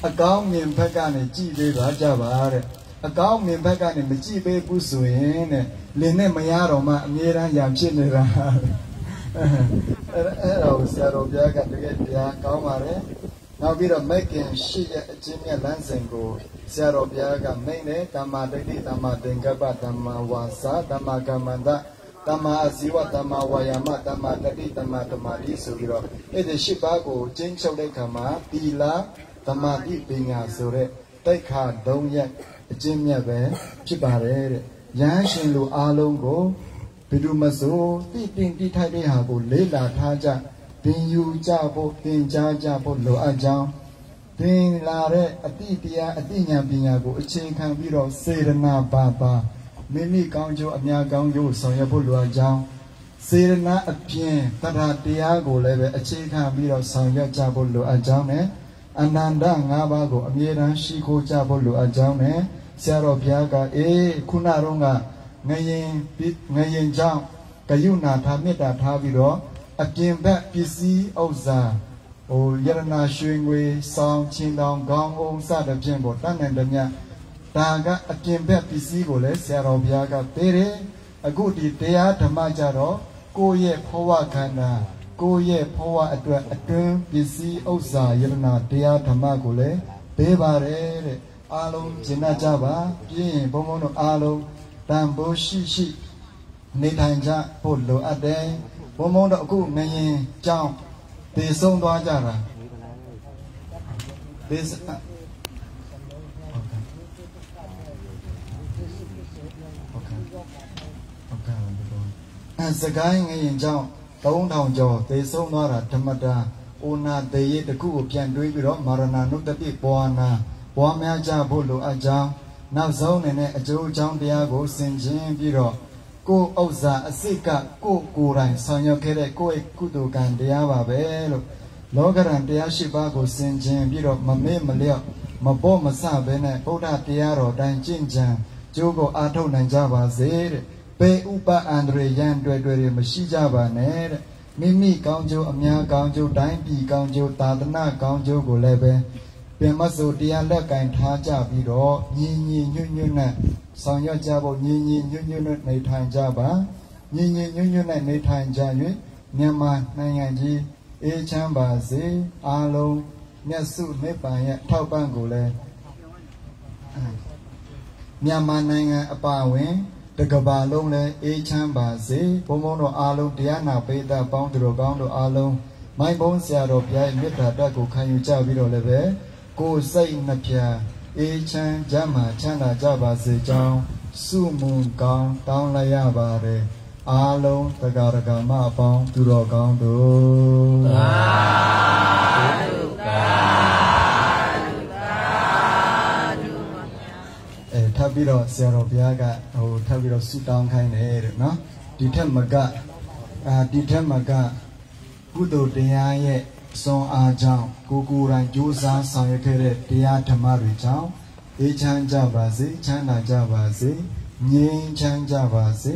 အကောင်းမြင်ဘက်ကနေကြည့်ပေးပါကြပါတဲ့အကောင်းမြင်ဘက်ကနေမကြည့်ပေးဘူးဆိုရင်တဲ့လင်းနဲ့မရတော့မှအမြဲတမ်းရံဖြစ်နေတာအဲ့တော့ဆရာတော်ဘုရားကတကယ်တရားကောင်းပါတယ်နောက်ပြီးတော့မဲ့ခင်ရှိရဲ့အချင်းမြတ်လမ်းစဉ်ကိုဆရာတော်ဘုရားကမိန့်တယ်သမ္မာဒိဋ္ဌိသမ္မာသင်္ကပ္ပသမ္မာဝါစာသမ္မာကမ္မန္တသမ္မာအာဇီဝသမ္မာဝါယာမသမ္မာတတိသမ္မာသမာဓိဆိုပြီးတော့အဲ့ဒီ၈ပါးကိုကျင့်ချုပ်တဲ့အခါမှာသီလသမာဓိပညာဆိုတဲ့တိတ်ခါ၃ရက်အကျင့်မြတ်ပဲဖြစ်ပါတယ်တဲ့ရဟန်းရှင်လူအားလုံးကိုဘယ်သူမဆိုတိထိုက်တဲ့ဟာကိုလေးလာထားကြသင်ယူကြဖို့သင်ကြားကြဖို့လိုအပ်ကြောင်းသင်လာတဲ့အတိတရားအတိညာပညာကိုအခြေခံပြီးတော့စေရနာပါမိမိကောင်းကျိုးအများကောင်းကျိုးဆောင်ရွက်ဖို့လိုအပ်ကြောင်းစေရနာအပြင်တရားတရားကိုလည်းပဲအခြေခံပြီးတော့ဆောင်ရွက်ကြဖို့လိုအပ်ကြောင်းနဲ့အနန္တ၅ပါးကိုအမြဲတမ်းရှိခိုးကြဖို့လိုအပ်ကြောင်းနဲ့ဆရာတော်ဘုရားကခုနတော့ကငရင်ကြောင့်ကယုဏထားမေတ္တာထားပြီးတော့ အပြင်ဘက်ပစ္စည်းဥစ္စာယရနာရွှေငွေဆောင်ချင်းတောင်ခေါင်းအောင်စသဖြင့်ကိုတတ်နိုင်တဲ့မြတ်ဒါကအပြင်ဘက်ပစ္စည်းကိုလည်းဆရာတော်ဘုရားကပေးတယ်အခုဒီတရားဓမ္မကြတော့ကိုယ့်ရဲ့ဘဝခန္ဓာကိုယ့်ရဲ့ဘဝအတွက်အတွင်းပစ္စည်းဥစ္စာယရနာတရားဓမ္မကိုလည်းပေးပါတယ်တဲ့အားလုံးကျင့်ကြပါပြည့်ရင်ဘုံဘုံတို့အားလုံးတန်ဖိုးရှိနေထိုင်ကြဖို့လိုအပ်တယ်ဘုံဘုံတို့အခုငရင်ကြောင်းတည်ဆုံးသွားကြတာဒီစကိုင်းငရင်ကြောင်း3000ကျော်တည်ဆုံးသွားတာဓမ္မတာအိုနာတေရတခုကိုပြန်တွေးပြီးတော့မာရဏနုတ္တိပွားနာပွားများကြဖို့လိုအပ်ကြောင်းနောက်ဆုံးအနေနဲ့အကျိုးအကြောင်းတရားကိုဆင်ခြင်ပြီးတော့ကိုယ်ဥစ္စာအစိတ်ကကိုယ်တိုင်ဆောင်ရွက်ခဲ့တဲ့ကိုယ့်ကုသိုလ်ကံတရားပါပဲလို့လောကရန်တရားရှိပါကိုဆင်ခြင်ပြီးတော့မမေ့မလျော့မပေါ့မဆပဲနဲ့ဗုဒ္ဓတရားတော်တိုင်းကျင့်ကြံကျိုးကိုအားထုတ်နိုင်ကြပါစေတဲ့ပေဥပအန္တရာယ်ရန်တွေ့တွေမရှိကြပါနဲ့တဲ့မိမိကောင်းကျိုးအများကောင်းကျိုးတိုင်းပြည်ကောင်းကျိုးသာသနာကောင်းကျိုးကိုလည်းပဲပြန်မဆိုတရားလက်ကင်ထားကြပြီးတော့ညီညွတ်နဲ့ဆောင်ရွက်ကြဖို့ညီညွတ်နဲ့နေထိုင်ကြပါညီညွတ်နဲ့နေထိုင်ကြ၍မြန်မာနိုင်ငံကြီးအေးချမ်းပါစေအားလုံးမြတ်စုနိဗ္ဗာန်ရဲ့ထောက်ပံ့ကိုလည်းမြန်မာနိုင်ငံအပါအဝင်တကဘာလုံးလည်းအေးချမ်းပါစေဘုံဘုံတို့အားလုံးတရားနာပိဋကပေါင်းသူတို့ကောင်းတို့အားလုံးမိုင်းဘုံဆရာတော်ဘုရားရဲ့မေတ္တာဓာတ်ကိုခံယူကြပြီးတော့လည်းပဲကိုယ်စိတ်နှပြအေးချမ်းကြမှာချမ်းသာကြပါစေကြောင်းဆုမွန်ကောင်းတောင်းလိုက်ရပါတယ်အားလုံးတရားဓမ္မအပေါင်းသူတော်ကောင်းတို့သာဓုသာဓုသာဓုထပ်ပြီးတော့ဆရာတော်ဘုရားကထပ်ပြီးတော့ဆုတောင်းခိုင်းတယ်တဲ့နော်ဒီထက်မကကုသိုလ်တရားရဲ့စွမ်းအားကြောင့်ကိုယ်တိုင်ကြိုးစားဆောင်ရွက်ခဲ့တဲ့တရားဓမ္မတွေကြောင့်အေးချမ်းကြပါစေချမ်းသာကြပါစေငြိမ်းချမ်းကြပါစေ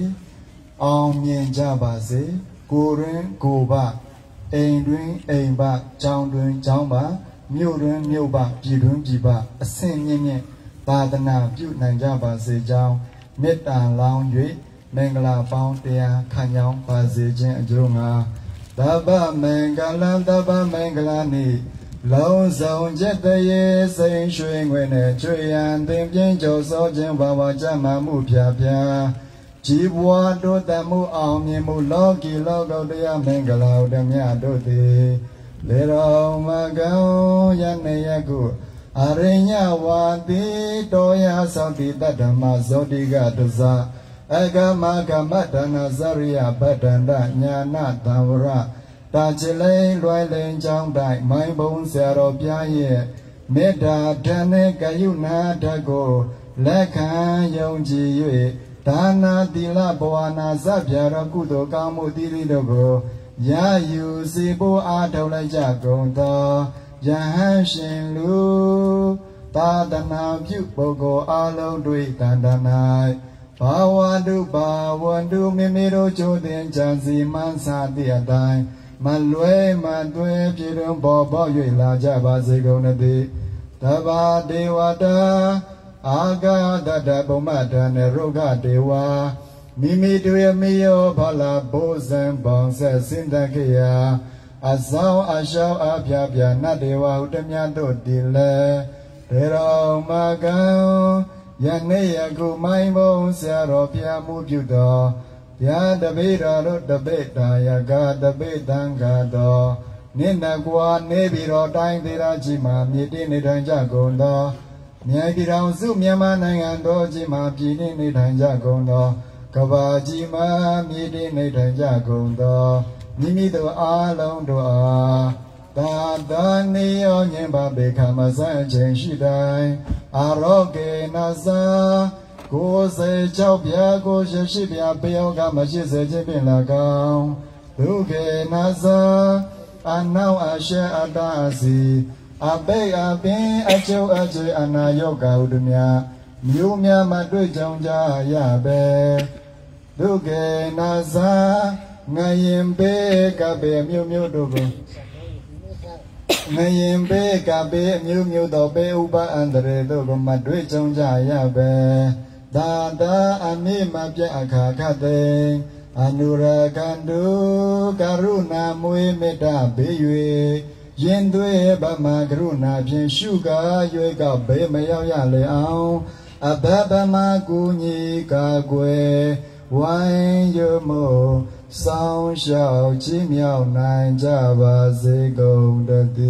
အောင်မြင်ကြပါစေကိုယ်တွင်ကိုယ်ပါအိမ်တွင်အိမ်ပါကျောင်းတွင်ကျောင်းပါမြို့တွင်မြို့ပါပြည်တွင်ပြည်ပါအဆင့်မြင့်သာသနာပြုနိုင်ကြပါစေကြောင်းမေတ္တာလောင်း၍မင်္ဂလာပေါင်းတရားခံကြောင်းပါစေခြင်းအကျိုးငါသဗ္ဗမင်္ဂလံသဗ္ဗမင်္ဂလာနိလုံးစုံจิตရေစိန်ရွှေငွေနဲ့ချွေရန်သင်ပြင်းကျော်စောခြင်းဘာဝကြမ်းမှမှုဖြာဖြာជីវွားတိုးတက်မှုအောင်မြင်မှုလောကီလောကုတ္တရာမင်္ဂလာဥဒ္ဓမြတ်တို့သည်လေတော်မကံယနေ့ယခုအရိညဝါတိတောယသောတိတတ္တမဇောတိကတဇအကမကမတနာဇရိယပတ္တန္တညာနာသံဝရတာချလိန်လွယ်လင်ကြောင်းတိုင်းမိုင်းဘုံဆရာတော်ပြရဲ့မေတ္တာဓာနဲ့ကယုဏဓာတ်ကိုလက်ခံယုံကြည်၍ဒါနာတိလဘဝနာစပြတော်ကုသိုလ်ကောင်းမှုတိတိတို့ကိုရယူစီဖို့အားထုတ်လိုက်ကြကုန်သောယဟန်ရှင်လူသာသနာပြုပုဂ္ဂိုလ်အလုံးတွေ့တန်တ၌ဘာဝတုဘာဝန္တုမိမိတို့ကြိုးတင်ကြံစီမှန်းစာသည့်အတိုင်းမလွဲမသွဲပြေတွင်ပေါ်ပေါက်၍လာကြပါစေကုန်သည့်တဘာဒေဝတာအာဂတတဗုမ္မတံရုဂဒေဝမိမိတို့ရဲ့မိယောဖလာဘိုးစံပေါင်းဆက်စင်တခေယအဆောင်အရှောင်းအပြပြနတ်ဒေဝဟုတမြတ်တို့တည်လဲဒေရောမကံယနေ့ယခုမိုင်းဘုံဆရာတော်ပြမှုပြုတော်ဗျာတပိတော်တို့တပိတာယကတပိတံဃာတော်နိနကွာနေပြီးတော့တိုင်းသေးရာကြီးမှာမြေတည်နေထိုင်ကြကုန်သောမြေပြည်တော်စုမြန်မာနိုင်ငံတော်ကြီးမှာပြည်နေနေထိုင်ကြကုန်သောကဘာကြီးမှာမြေတည်နေထိုင်ကြကုန်သောမိမိတို့အားလုံးတို့အားသာသာနေရောညင်ပါဘေခမဆန်းခြင်းရှိတိုင်းအာရောကေနသကိုယ်စေ၆ပြာကိုရှိပြာပေယောကမရှိစေခြင်းဖြင့်၎င်းဒုကေနသအနောက်အရှေအတ္တအစီအပိတ်အပင်အကျုပ်အကျအနာယောဂဟုတမြမျိုးများမတွေ့ကြုံကြရပဲဒုကေနသ ငရင်ဘေးကဘေးမျိုးမျိုးတို့ကိုငရင်ဘေးကဘေးမျိုးမျိုးတို့ဘေးဥပအန္တရေတို့ကိုမတွေ့ကြုံကြရပဲသာသာအမိမပြအခါခတ်တဲ့အနုရကန်တုကရုဏာမွေမေတ္တာဘေး၍ရင်သွေးဗမာကရုဏာဖြင့်ရှုကာရွေးကဘေးမရောက်ရလေအောင်အဘဗမကူညီကာကွယ်ဝိုင်းရမို့ဆောင်းလျှောက်ကြည်မြောက်နိုင်ကြပါစေကုန်တည်းဒ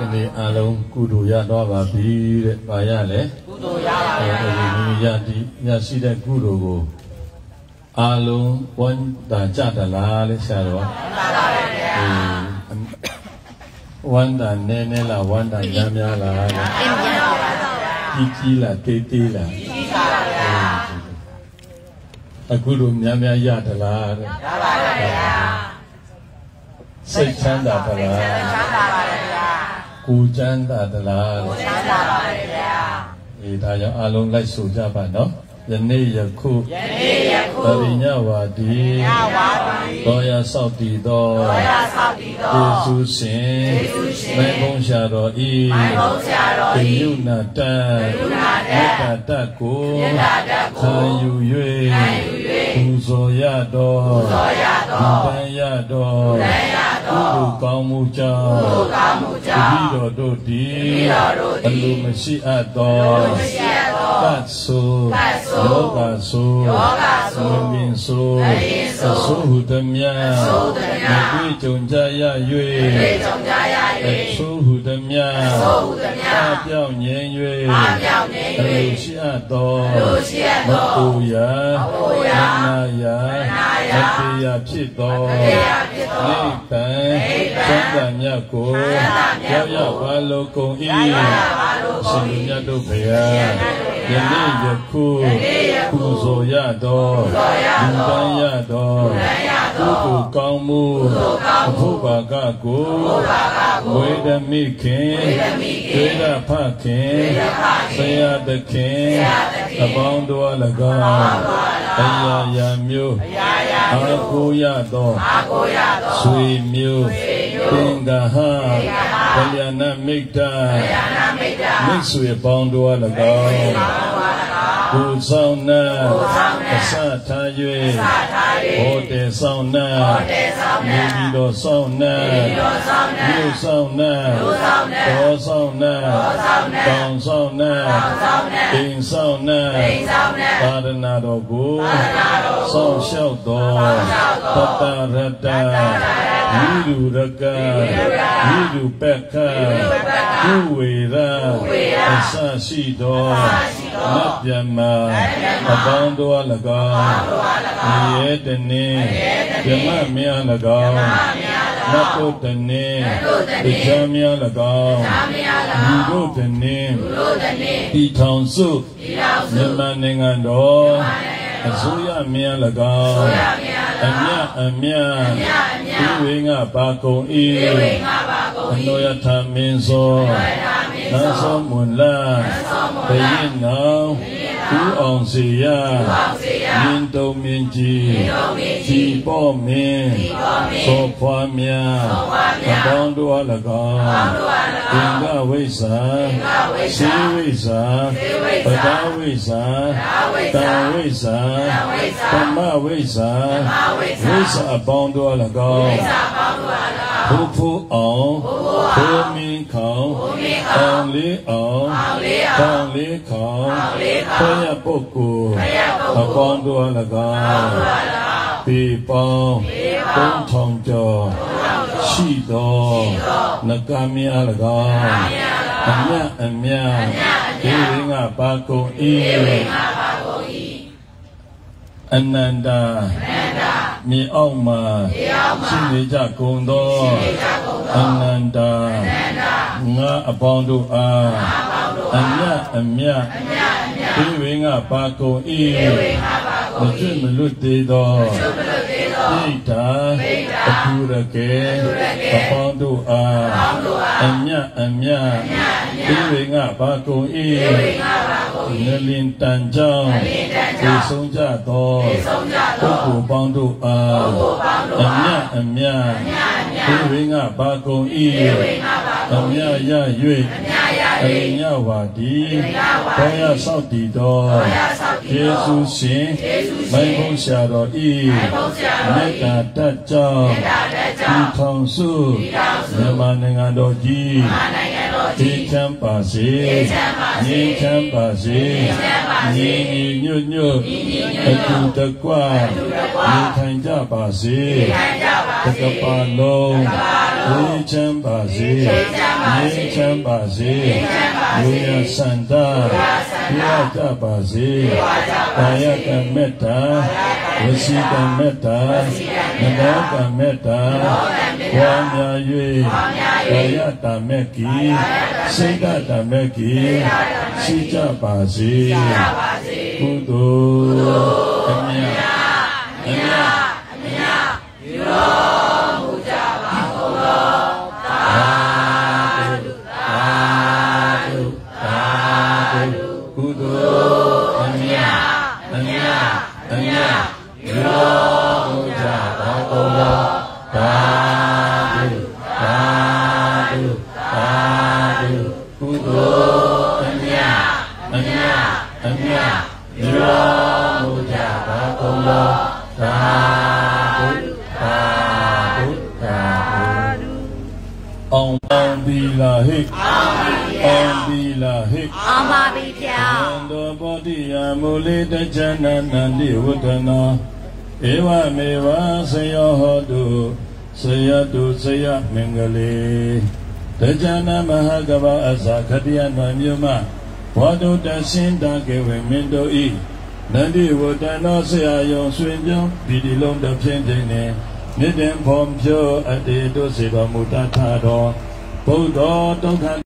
ီနေ့အလုံးကုသိုလ်ရတော့ပါပြီတဲ့။ဘာရလဲ။ကုသိုလ်ရပါဗျာ။ဒီရတိညရှိတဲ့ကုသိုလ်ကိုအလုံးဝမ်းသာကြတလားလေဆရာတော်။ဝမ်းသာပါဗျာ။ဝမ်းသာနဲနဲလားဝမ်းသာများများလား။များများပါဗျာ။ကြီးလားတေးသေးလား။ကြီးပါဗျာ။အခုလိုများများရတလားတဲ့။ရပါဗျာ။စိတ်ချမ်းသာတလား။ချမ်းသာပါဗျာ။ကိုချမ်းသာတလားကိုချမ်းသာပါဗျာဒါကြောင့်အလုံးလိုက်ဆိုကြပါနော်ယနေ့ယခုပရိညဝါဒီသောရဆောက်တည်သောယေရှုရှင်မေဘုံရှာတော်ဤဒီယုဏတံမေတ္တာတတ်ကိုခံယူ၍ပူဇော်ရတော်ဒီတန်ရတော်ကုသိုလ်ကောင်းမှုကြောင့်တတိတော်တို့သည်အလိုမရှိအပ်သောတတ်ဆိုယောဂဆိုမင်းဆိုအဆိုဟုတမြတ်မတွေ့ကြုံကြရ၍အဆိုဟုတမြတ်အပြောင်းငြိမ်း၍အလိုရှိအပ်သောမပူရာမနာရာမတရားဖြစ်သောနိဗ္ဗာန်သံဃာမြတ်ကိုရောက်ရောက်ပါလို့ကုန်၏ရှင်လူမြတ်တို့ဖေဟာယနေ့ယခုပူဇော်ရသောလူတန်းရသောကုသိုလ်ကောင်းမှုအဖို့ပါကကိုဝေဒမိခင်ဝေဒဖခင်ဆရာသခင်အပေါင်းတို့အ၎င်းအရာရာမျိုးအာကိုရသောဆွေမျိုးသင်္ကာဟဗလျာဏမိတ်တာမိတ်ဆွေပေါင်းတို့အ၎င်းကိုဆောင်နာအစထား၍ဟောတယ်ဆောင်နာမိမိတို့ဆောင်နာမြို့ဆောင်နာတော်ဆောင်နာတောင်ဆောင်နာအိမ်ဆောင်နာသာရဏတော်ကိုဆောင်လျှောက်တော်တတရတဝိရုရကဝိရုပက္ခကုဝေရအစရှိတော်နတ်ဗျမအပေါင်းတို့၎င်းရေတနေဗျမများ၎င်းနတ်တို့တနေတရားများ၎င်းလူတို့တနေဒီထောင်စုမြန်မာနိုင်ငံတော်အစိုးရများ၎င်းအမြဒီဝေငါပါကုန်၏အနောယထာမင်းစောနန်းစောမွန်လာဘယင်းနောင်ဦးအောင်စီရမြင်းတုံမြင့်ကြီးဒီပေါ်မင်းစောဖွားများအပေါင်းတို့အ၎င်းသင်္ကဝိဇ္ဇာစေဝိဇ္ဇာပဒဝိဇ္ဇာတံဝိဇ္ဇာသမဝိဇ္ဇာဝိဇ္ဇာအပေါင်းတို့အ၎င်းဖူအောင်ဘုမင်းခေါင်အောင်လေးအောင်ခေါင်လေးခေါင်ဖယပုဂ္ဂိုလ်အပေါင်းတို့၎င်းပေပေါင်း3000ကျော်ရှိသောနဂမင်း၎င်းအမြဒီဝိငါပါကုန်၏အနန္တမြေအောက်မှာရှိနေကြကုန်သောအနန္တငါအပေါင်းတို့အားအမြဒီဝိငါပါကုန်၏မကျွတ်မလွတ်သေးသောပြ Beta Akurake Apondo Amya Iringa Bako Nelin Tanjong Isonja Do Koko Bondo Amya Iringa Bako Amya Ya Yue Amya Wadi Toya Saudi Do Jesus Shin Mai Shado Meta Tacho Tong Su Yamanangado Ji Champasi Yin Champasi Yin Nyu Akutakwa Yin Tanjapasi Takapalo Yin Champasi Yin Champasi Yuya Santa Yuya Japasi Kayaka Meta Wasika Meta Nagaka Meta Wanya Yue Kayata Meki Segata Meki Sija Basi Kudo Amya Yuro Muja Bakolo Tadu Kudo Amya Yuro Muja Bakolo Tadu Kudo Amya Yuro Muja Bakolo Tadu Om Bila Hik Om Bila Hik Amma Bidya Ando Bodhiya Mulita Jananandi Udana Ewa Mewa Sayo Hodu Sayadu Saya Mingale Dajana Mahagava Azakadiya Namyuma Wadu Dasinda Kewe Mindo I Nandi Wudano Sayayon Swinjong Bidilong Da Pjendene Nidem Pompyo Ade Dosiba Mutatado Buddha Doghan